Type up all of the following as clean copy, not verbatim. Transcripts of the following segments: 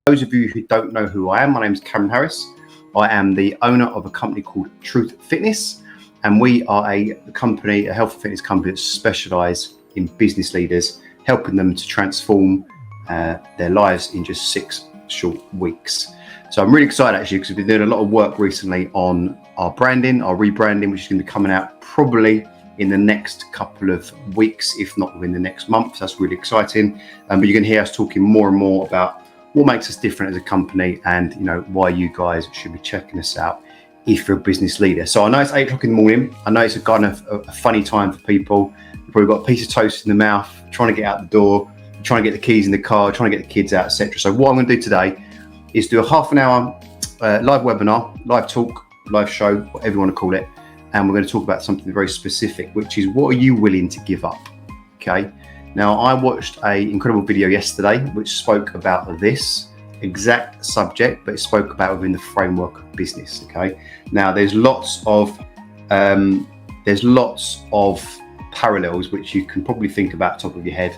Those of you who don't know who I am, my name is Cameron Harris. I am the owner of a company called Truth Fitness, and we are a company, a health and fitness company that specialises in business leaders, helping them to transform their lives in just 6 short weeks. So I'm really excited actually, because we've been doing a lot of work recently on our branding, our rebranding, which is going to be coming out probably in the next couple of weeks, if not within the next month. So that's really exciting. But you're going to hear us talking more and more about what makes us different as a company, and why you guys should be checking us out if you're a business leader. So I know it's 8 o'clock in the morning. I know it's a kind of a funny time for people. You've probably got a piece of toast in the mouth, trying to get out the door, trying to get the keys in the car, trying to get the kids out, etc. So what I'm going to do today is do a half an hour live webinar, live talk, live show, whatever you want to call it. And we're going to talk about something very specific, which is what are you willing to give up? Okay. Now, I watched an incredible video yesterday which spoke about this exact subject, but it spoke about within the framework of business. Okay. Now, there's lots of parallels which you can probably think about top of your head,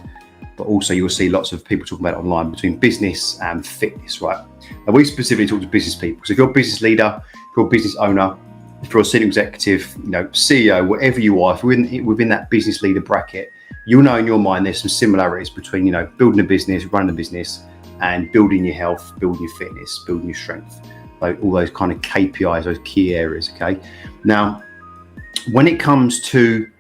but also you'll see lots of people talking about it online between business and fitness, right? Now, we specifically talk to business people. So if you're a business leader, if you're a business owner, if you're a senior executive, CEO, whatever you are, if you're within that business leader bracket, you'll know in your mind there's some similarities between, building a business, running a business, and building your health, building your fitness, building your strength, like all those kind of KPIs, those key areas. Okay. Now, when it comes to,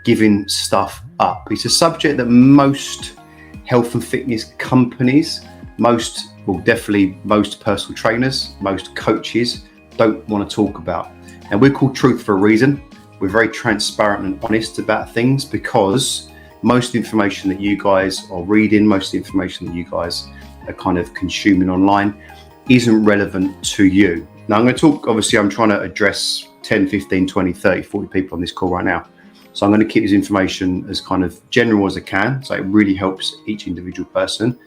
giving stuff up, it's a subject that most health and fitness companies, most personal trainers, most coaches don't want to talk about. And we're called Truth for a reason. We're very transparent and honest about things, because most of the information that you guys are reading, most of the information that you guys are kind of consuming online isn't relevant to you. Now, I'm going to talk, obviously, I'm trying to address 10, 15, 20, 30, 40 people on this call right now. So I'm going to keep this information as kind of general as I can, so it really helps each individual person.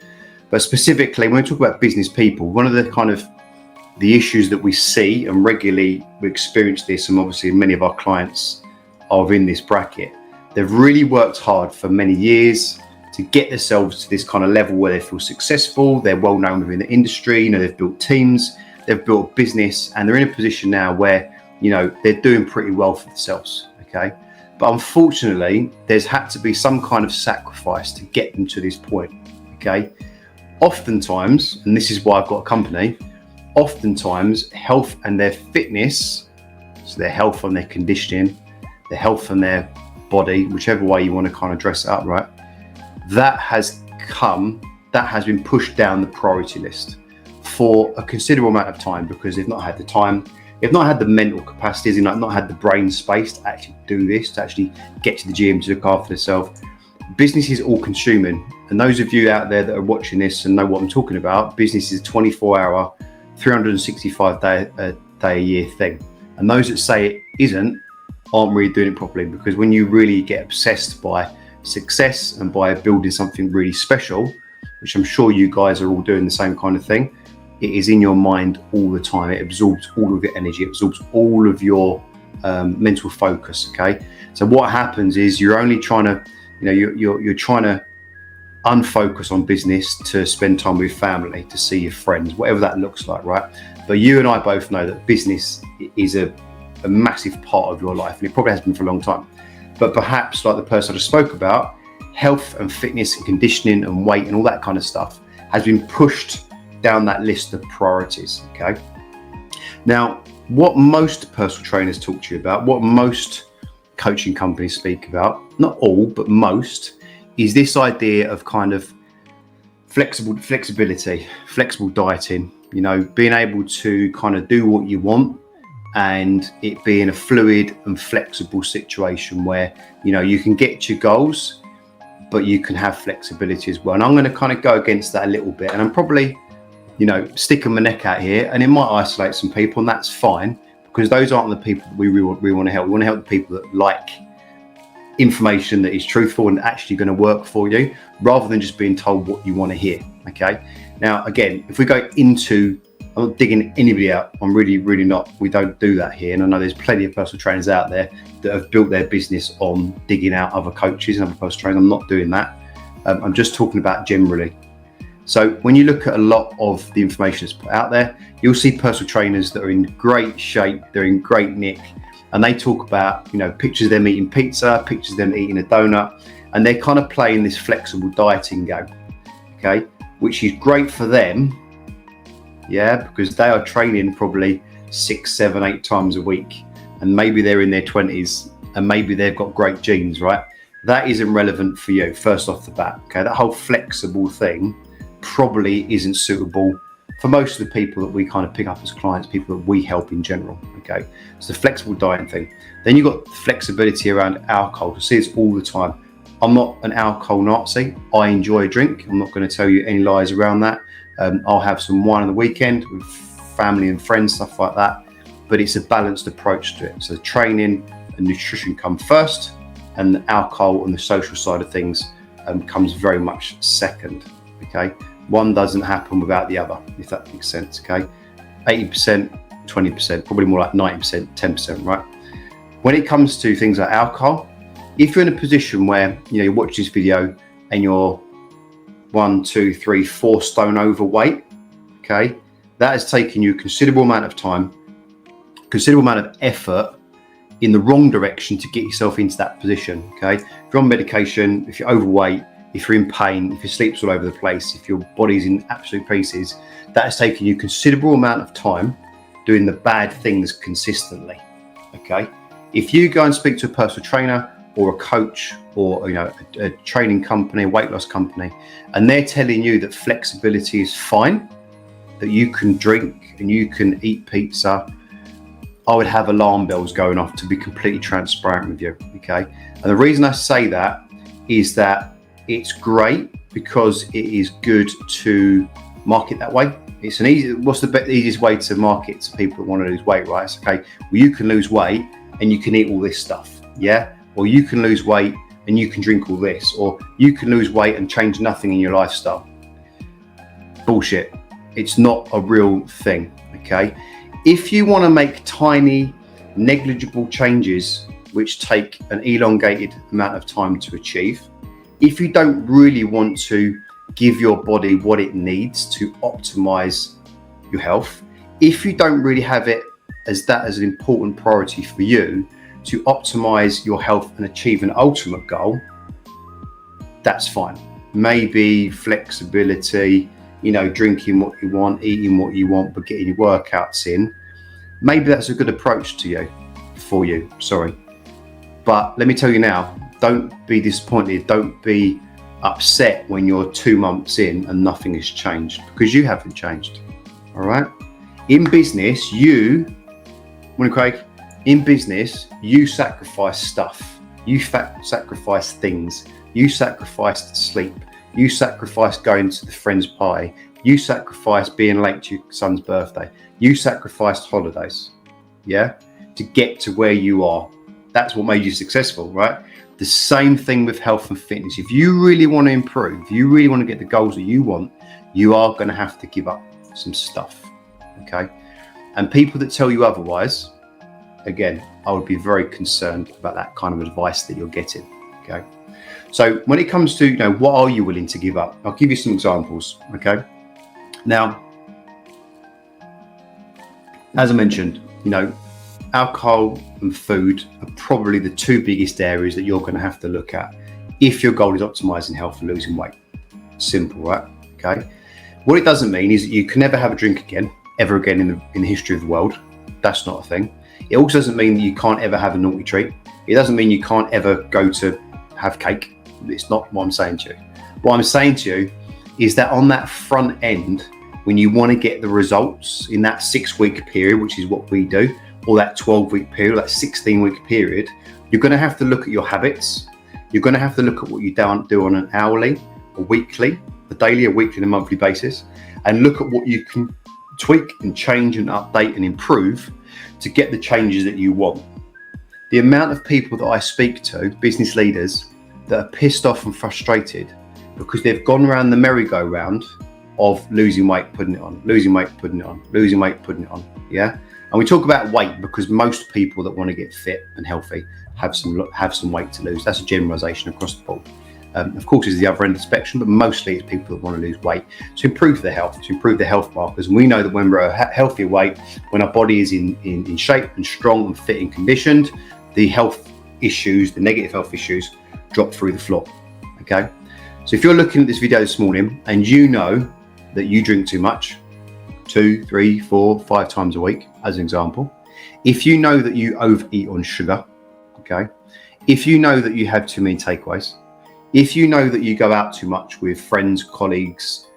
But specifically, when we talk about business people, one of the issues that we see, and regularly we experience this, and obviously many of our clients are in this bracket, they've really worked hard for many years to get themselves to this kind of level where they feel successful, they're well known within the industry, they've built teams, they've built a business, and they're in a position now where, they're doing pretty well for themselves, okay? But unfortunately, there's had to be some kind of sacrifice to get them to this point, okay? Oftentimes, and this is why I've got a company, oftentimes health and their fitness, so their health and their conditioning, their health and their body, whichever way you want to kind of dress it up, right? That has been pushed down the priority list for a considerable amount of time, because they've not had the time, they've not had the mental capacities, they've not had the brain space to actually do this, to actually get to the gym, to look after themselves. Business is all consuming. And those of you out there that are watching this and know what I'm talking about, business is a 24-hour, 365 day a year thing. And those that say it isn't aren't really doing it properly, because when you really get obsessed by success and by building something really special, which I'm sure you guys are all doing the same kind of thing, it is in your mind all the time. It absorbs all of your energy, it absorbs all of your mental focus. Okay, so what happens is you're only trying to, you're trying to unfocus on business to spend time with family, to see your friends, whatever that looks like, right? But you and I both know that business is a massive part of your life, and it probably has been for a long time. But perhaps, like the person I just spoke about, health and fitness and conditioning and weight and all that kind of stuff has been pushed down that list of priorities. Okay. Now, what most personal trainers talk to you about, what most coaching companies speak about, not all, but most, is this idea of kind of flexibility, flexible dieting, being able to kind of do what you want, and it being a fluid and flexible situation where, you can get your goals, but you can have flexibility as well. And I'm going to kind of go against that a little bit. And I'm probably, sticking my neck out here, and it might isolate some people, and that's fine, because those aren't the people that we want to help. We want to help the people that like information that is truthful and actually going to work for you, rather than just being told what you want to hear. Okay. Now, again, if we go into, I'm not digging anybody out. I'm really, really not. We don't do that here. And I know there's plenty of personal trainers out there that have built their business on digging out other coaches and other personal trainers. I'm not doing that. I'm just talking about generally. So when you look at a lot of the information that's put out there, you'll see personal trainers that are in great shape, they're in great nick, and they talk about, pictures of them eating pizza, pictures of them eating a donut, and they're kind of playing this flexible dieting game, okay, which is great for them, because they are training probably 6, 7, 8 times a week, and maybe they're in their 20s, and maybe they've got great genes, right? That isn't relevant for you, first off the bat, okay? That whole flexible thing probably isn't suitable for most of the people that we kind of pick up as clients, people that we help in general, okay? It's the flexible dieting thing. Then you've got flexibility around alcohol. I see this all the time. I'm not an alcohol Nazi. I enjoy a drink. I'm not going to tell you any lies around that. I'll have some wine on the weekend with family and friends, stuff like that. But it's a balanced approach to it. So training and nutrition come first, and the alcohol and the social side of things comes very much second, okay? One doesn't happen without the other, if that makes sense, okay? 80%, 20%, probably more like 90%, 10%, right? When it comes to things like alcohol, if you're in a position where you watch this video and you're 1, 2, 3, 4 stone overweight, okay, that has taken you a considerable amount of time, considerable amount of effort in the wrong direction to get yourself into that position, okay? If you're on medication, if you're overweight, if you're in pain, if your sleep's all over the place, if your body's in absolute pieces, that has taken you a considerable amount of time doing the bad things consistently, okay? If you go and speak to a personal trainer or a coach or a training company, a weight loss company, and they're telling you that flexibility is fine, that you can drink and you can eat pizza, I would have alarm bells going off, to be completely transparent with you, okay? And the reason I say that is that it's great because it is good to market that way. It's what's the easiest way to market to people that want to lose weight, right? It's okay, well, you can lose weight and you can eat all this stuff, yeah? Or you can lose weight and you can drink all this, or you can lose weight and change nothing in your lifestyle. Bullshit. It's not a real thing, okay? If you want to make tiny, negligible changes which take an elongated amount of time to achieve, if you don't really want to give your body what it needs to optimize your health, if you don't really have it as an important priority for you to optimize your health and achieve an ultimate goal, that's fine. Maybe flexibility, drinking what you want, eating what you want, but getting your workouts in. Maybe that's a good approach for you. But let me tell you now, don't be disappointed. Don't be upset when you're 2 months in and nothing has changed, because you haven't changed. All right. In business, in business, you sacrifice stuff. You sacrifice things. You sacrificed sleep. You sacrificed going to the friend's party. You sacrificed being late to your son's birthday. You sacrificed holidays, to get to where you are. That's what made you successful, right? The same thing with health and fitness. If you really want to improve, you really want to get the goals that you want, you are going to have to give up some stuff, okay? And people that tell you otherwise, again, I would be very concerned about that kind of advice that you're getting, okay? So when it comes to, what are you willing to give up? I'll give you some examples, okay? Now, as I mentioned, alcohol and food are probably the 2 biggest areas that you're going to have to look at if your goal is optimizing health and losing weight. Simple, right? Okay. What it doesn't mean is that you can never have a drink again, ever again in the history of the world. That's not a thing. It also doesn't mean that you can't ever have a naughty treat. It doesn't mean you can't ever go to have cake. It's not what I'm saying to you. What I'm saying to you is that on that front end, when you want to get the results in that 6-week period, which is what we do, or that 12-week period, that 16-week period, you're going to have to look at your habits. You're going to have to look at what you do on an hourly, a weekly, a daily, a weekly, and a monthly basis, and look at what you can tweak and change and update and improve to get the changes that you want. The amount of people that I speak to, business leaders, that are pissed off and frustrated because they've gone around the merry-go-round of losing weight, putting it on, losing weight, putting it on, losing weight, putting it on, yeah? And we talk about weight because most people that want to get fit and healthy have some weight to lose. That's a generalization across the board. Of course, it's the other end of the spectrum, but mostly it's people that want to lose weight to improve their health, to improve their health markers. And we know that when we're at a healthier weight, when our body is in shape and strong and fit and conditioned, the health issues, the negative health issues, drop through the floor. Okay. So if you're looking at this video this morning and you know that you drink too much, 2, 3, 4, 5 times a week, as an example, if you know that you overeat on sugar, okay, if you know that you have too many takeaways, if you know that you go out too much with friends, colleagues,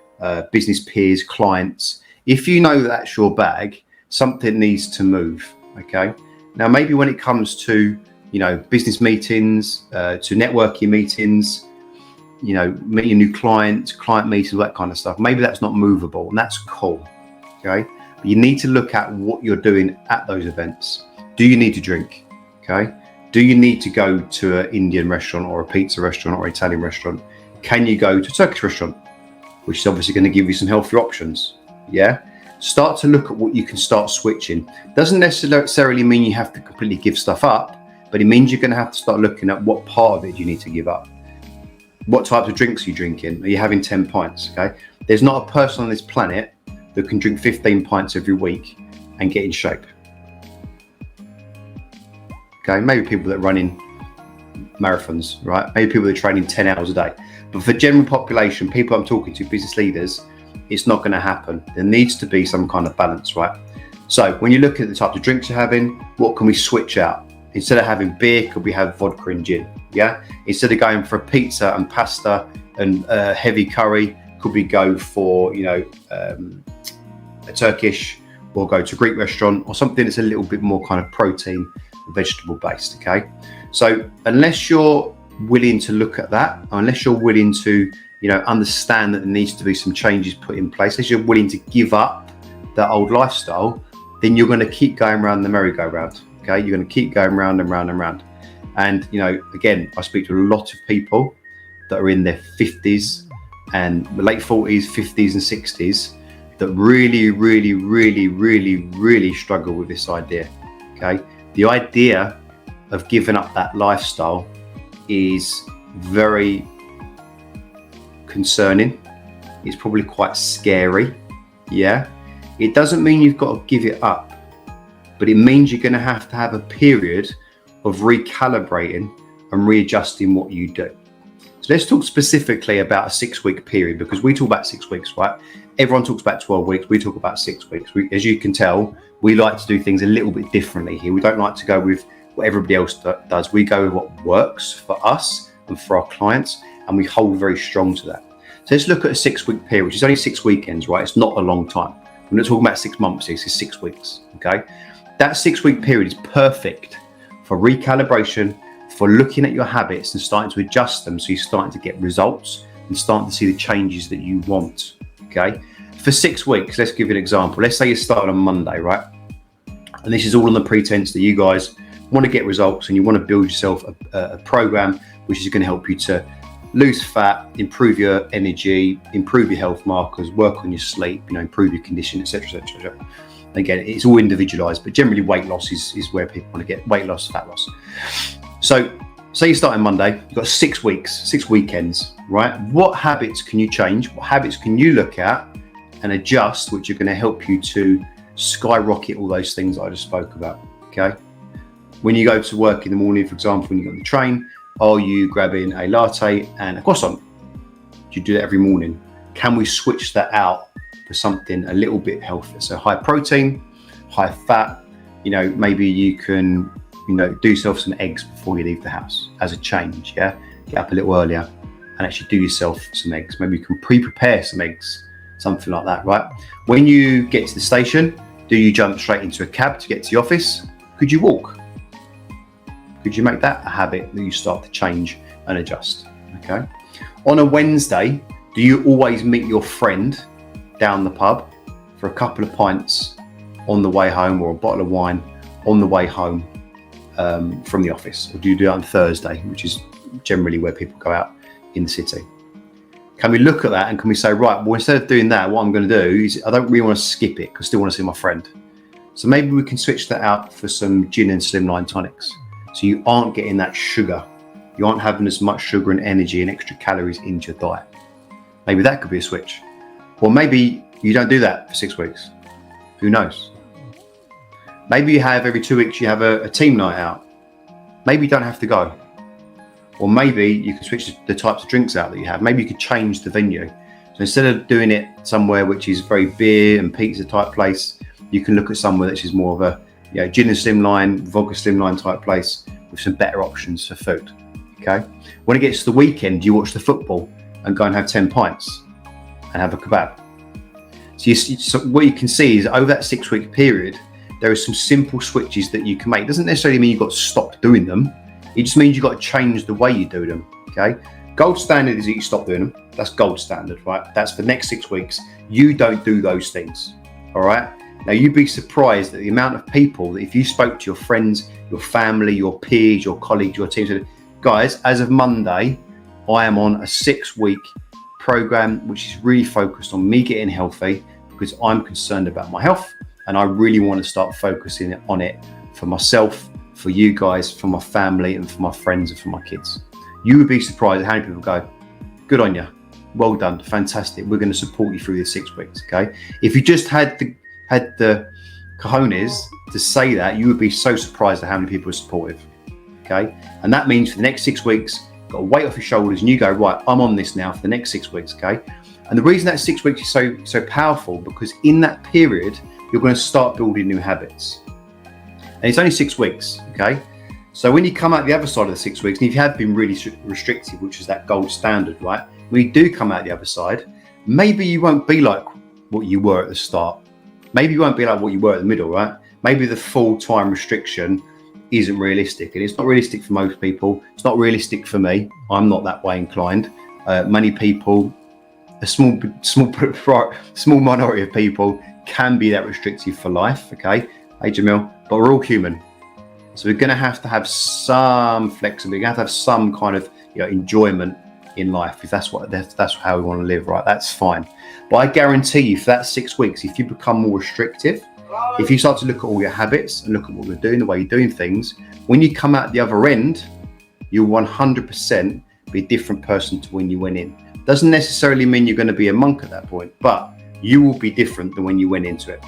business peers, clients, if you know that that's your bag, something needs to move, okay? Now, maybe when it comes to, business meetings, to networking meetings, meeting new clients, client meetings, all that kind of stuff, maybe that's not movable, and that's cool, okay? But you need to look at what you're doing at those events. Do you need to drink, okay? Do you need to go to an Indian restaurant or a pizza restaurant or Italian restaurant? Can you go to a Turkish restaurant, which is obviously going to give you some healthier options? Yeah. Start to look at what you can start switching. Doesn't necessarily mean you have to completely give stuff up, but it means you're going to have to start looking at what part of it you need to give up. What types of drinks are you drinking? Are you having 10 pints? Okay. There's not a person on this planet that can drink 15 pints every week and get in shape. Okay, maybe people that run in marathons, right? Maybe people that are training 10 hours a day. But for general population, people I'm talking to, business leaders, it's not going to happen. There needs to be some kind of balance, right? So when you look at the types of drinks you're having, what can we switch out? Instead of having beer, could we have vodka and gin? Yeah. Instead of going for a pizza and pasta and heavy curry, could we go for, a Turkish, or go to a Greek restaurant or something that's a little bit more kind of protein, vegetable based, okay? So unless you're willing to look at that, unless you're willing to, understand that there needs to be some changes put in place, unless you're willing to give up that old lifestyle, then you're going to keep going around the merry-go-round, okay? You're going to keep going round and round and round. And, again, I speak to a lot of people that are in their 50s and late 40s, 50s and 60s that really, really, really, really, really struggle with this idea, okay? The idea of giving up that lifestyle is very concerning. It's probably quite scary. Yeah. It doesn't mean you've got to give it up, but it means you're going to have a period of recalibrating and readjusting what you do. So let's talk specifically about a 6-week period, because we talk about 6 weeks, right? Everyone talks about 12 weeks. We talk about 6 weeks. As you can tell, we like to do things a little bit differently here. We don't like to go with what everybody else does. We go with what works for us and for our clients, and we hold very strong to that. So let's look at a 6-week period, which is only 6 weekends, right? It's not a long time. We're not talking about 6 months. It's 6 weeks, okay? That 6-week period is perfect for recalibration, for looking at your habits and starting to adjust them, so you're starting to get results and starting to see the changes that you want, okay? For 6 weeks, let's give you an example. Let's say you start on Monday, right? And this is all on the pretense that you guys want to get results and you want to build yourself a program which is going to help you to lose fat, improve your energy, improve your health markers, work on your sleep, improve your condition, etc., etc. Again, it's all individualized, but generally weight loss is where people want to get weight loss, fat loss. So say you start on Monday, you've got 6 weeks, 6 weekends, right? What habits can you change? What habits can you look at and adjust, which are going to help you to skyrocket all those things I just spoke about, okay? When you go to work in the morning, for example, when you get on the train, are you grabbing a latte and a croissant? Do you do that every morning? Can we switch that out for something a little bit healthier? So high protein, high fat, maybe you can, do yourself some eggs before you leave the house as a change, yeah? Get up a little earlier and actually do yourself some eggs. Maybe you can pre-prepare some eggs, something like that, right? When you get to the station, do you jump straight into a cab to get to the office? Could you walk? Could you make that a habit that you start to change and adjust, okay? On a Wednesday, do you always meet your friend down the pub for a couple of pints on the way home, or a bottle of wine on the way home from the office? Or do you do it on Thursday, which is generally where people go out in the city? Can we look at that and can we say, right, well, instead of doing that, what I'm going to do is I don't really want to skip it because I still want to see my friend. So maybe we can switch that out for some gin and slimline tonics. So you aren't getting that sugar you aren't having as much sugar and energy and extra calories into your diet. Maybe that could be a switch. Or maybe you don't do that for 6 weeks. Who knows? Maybe you have every 2 weeks, you have a team night out. Maybe you don't have to go. Or maybe you can switch the types of drinks out that you have. Maybe you could change the venue. So instead of doing it somewhere which is very beer and pizza type place, you can look at somewhere which is more of a gin and slimline, vodka slimline type place with some better options for food. Okay. When it gets to the weekend, you watch the football and go and have 10 pints and have a kebab. So what you can see is over that 6 week period, there are some simple switches that you can make. It doesn't necessarily mean you've got to stop doing them. It just means you've got to change the way you do them. Okay. Gold standard is that you stop doing them. That's gold standard, right? That's for the next 6 weeks. You don't do those things. All right. Now, you'd be surprised at the amount of people that if you spoke to your friends, your family, your peers, your colleagues, your team, said, guys, as of Monday, I am on a 6 week program, which is really focused on me getting healthy because I'm concerned about my health and I really want to start focusing on it for myself, for you guys, for my family and for my friends and for my kids. You would be surprised at how many people go, good on you, well done, fantastic, we're going to support you through this 6 weeks. Okay. If you just had the cojones to say that, you would be so surprised at how many people are supportive. Okay. And that means for the next 6 weeks, you've got a weight off your shoulders and you go, right, I'm on this now for the next 6 weeks. Okay. And the reason that 6 weeks is so powerful, because in that period, you're going to start building new habits. And it's only 6 weeks. Okay. So when you come out the other side of the 6 weeks, and if you have been really restrictive, which is that gold standard, right? When you do come out the other side, maybe you won't be like what you were at the start. Maybe you won't be like what you were at the middle, right? Maybe the full-time restriction isn't realistic, and it's not realistic for most people. It's not realistic for me. I'm not that way inclined. Many people, a small minority of people can be that restrictive for life. Okay, hey Jamil, but we're all human, so we're going to have some flexibility. We're going to have some kind of enjoyment in life if that's how we want to live, right? That's fine. But I guarantee you, for that 6 weeks, if you become more restrictive, if you start to look at all your habits and look at what you're doing, the way you're doing things, when you come out the other end, you'll 100% be a different person to when you went in. Doesn't necessarily mean you're going to be a monk at that point, but you will be different than when you went into it.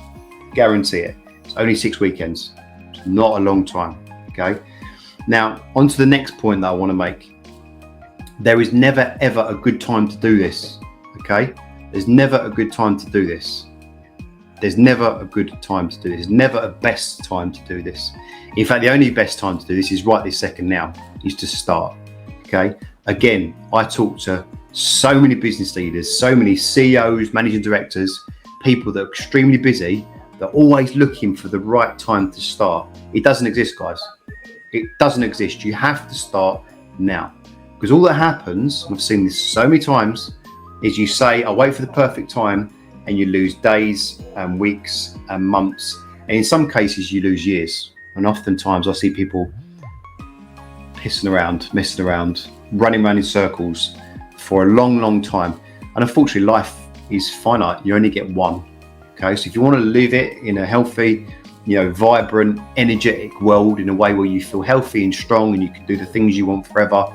Guarantee it. It's only 6 weekends. It's not a long time. Okay. Now, on to the next point that I want to make. There is never, ever a good time to do this. Okay. There's never a good time to do this. There's never a good time to do this. There's never a best time to do this. In fact, the only best time to do this is right this second now, is to start. Okay. Again, I talk to so many business leaders, so many CEOs, managing directors, people that are extremely busy. They're always looking for the right time to start. It doesn't exist, guys. It doesn't exist. You have to start now. Because all that happens, and I've seen this so many times, is you say, I'll wait for the perfect time, and you lose days and weeks and months. And in some cases, you lose years. And oftentimes I see people pissing around, messing around, running around in circles for a long, long time. And unfortunately, life is finite. You only get one. Okay, so if you want to live it in a healthy, vibrant, energetic world, in a way where you feel healthy and strong and you can do the things you want forever,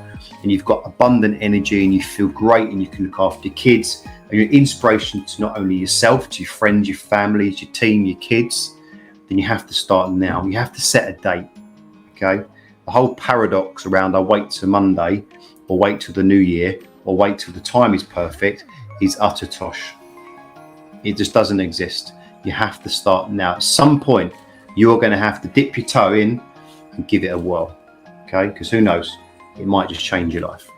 and you've got abundant energy and you feel great and you can look after your kids and you're an inspiration to not only yourself, to your friends, your family, your team, your kids, then you have to start now. You have to set a date. Okay, the whole paradox around I wait till Monday or wait till the new year or wait till the time is perfect is utter tosh. It just doesn't exist. You have to start now. At some point, you're going to have to dip your toe in and give it a whirl. Okay, because who knows? It might just change your life.